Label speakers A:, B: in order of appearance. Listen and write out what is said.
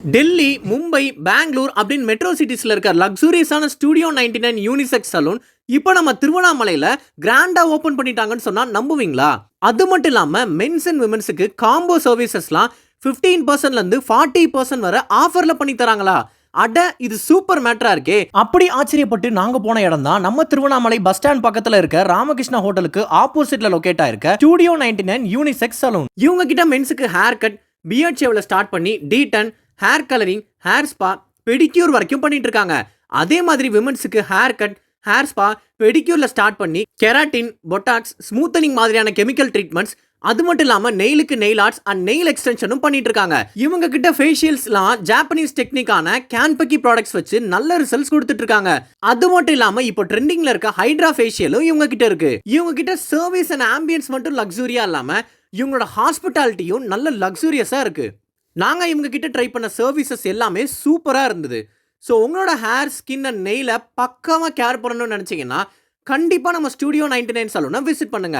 A: டெல்லி, மும்பை, பெங்களூர் அப்படின்னு மெட்ரோ சிட்டிஸ்ல இருக்க லக்ஸூரியஸான studio 99 unisex salon இப்போ நம்ம திருவண்ணாமலையில கிராண்டா ஓபன் பண்ணிட்டாங்கன்னு சொன்னா நம்புவீங்களா? அது மட்டும் இல்லாம மென்ஸ் அண்ட் விமென்ஸுக்கு காம்போ சர்வீசஸ்லாம் 15% இருந்து 40% வரை ஆஃபர்ல பண்ணி தராங்களா? அட இது சூப்பர் மேட்டரா இருக்கே. அப்படி ஆச்சரியப்பட்டு நாங்க போன இடம் தான் நம்ம திருவண்ணாமலை பஸ் ஸ்டாண்ட் பக்கத்துல இருக்க ராமகிருஷ்ணா ஹோட்டலுக்கு ஆப்போசிட்ல லொகேட் ஆயிருக்க ஸ்டுடியோ 99 யூனிசெக்ஸ் சலூன். இவங்க கிட்ட மென்ஸுக்கு ஹேர் கட், பியர்ட் ஷேவ்ல ஸ்டார்ட் பண்ணி detan, hair colouring, hair spa, pedicure வரைக்கும் பண்ணிட்டு இருக்காங்க. அதே மாதிரி விமென்ஸுக்கு ஹேர் கட், ஹேர் ஸ்பா, பெடிக்யூர்ல ஸ்டார்ட் பண்ணி கெராட்டின், பொட்டாக்ஸ், ஸ்மூத்தனிங் மாதிரியான கெமிக்கல் ட்ரீட்மெண்ட்ஸ், அது மட்டும் இல்லாம நெயிலுக்கு நெயில் ஆர்ட்ஸ் அண்ட் நெயில் எக்ஸ்டென்ஷனும் பண்ணிட்டு இருக்காங்க. இவங்க கிட்ட ஃபேஷியல்ஸ்லாம் ஜாப்பனீஸ் டெக்னிக்கான கேன்பக்கி ப்ராடக்ட்ஸ் வச்சு நல்ல ரிசல்ட்ஸ் கொடுத்துட்டு இருக்காங்க. அது மட்டும் இல்லாம இப்போ ட்ரெண்டிங்ல இருக்க ஹைட்ரா ஃபேஷியலும் இவங்க கிட்ட இருக்கு. இவங்க கிட்ட சர்வீஸ் அண்ட் ஆம்பியன்ஸ் மட்டும் லக்ஸூரியா இல்லாம இவங்களோட ஹாஸ்பிட்டாலிட்டியும் நல்ல லக்ஸூரியஸா இருக்கு. நாங்க இவங்க கிட்ட ட்ரை பண்ண சர்வீசஸ் எல்லாமே சூப்பரா இருந்தது. ஸோ உங்களோட ஹேர், ஸ்கின் அண்ட் நெயிலை பக்காவா கேர் பண்ணணும்னு நினைச்சீங்கன்னா கண்டிப்பா நம்ம ஸ்டுடியோ 99 சலூனை விசிட் பண்ணுங்க.